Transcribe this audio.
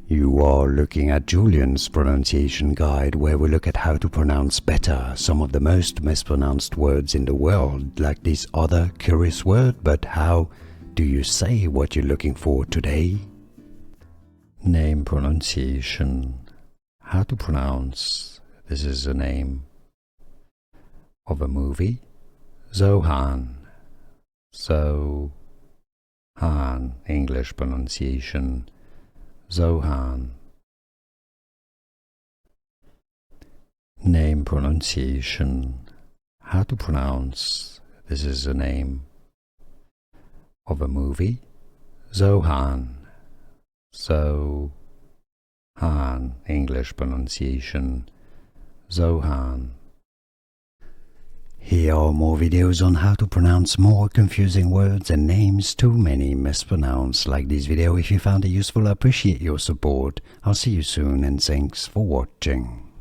You are looking at Julian's pronunciation guide, where we look at how to pronounce better some of the most mispronounced words in the world, like this other curious word. But how do you say what you're looking for today? Name pronunciation. How to pronounce. This is the name of a movie. Zohan. Zohan. English pronunciation. Zohan. Name pronunciation. How to pronounce. This is the name of a movie. Zohan. Zohan. English pronunciation. Zohan. Here are more videos on how to pronounce more confusing words and names too many mispronounced. Like this video if you found it useful. I appreciate your support. I'll see you soon and thanks for watching.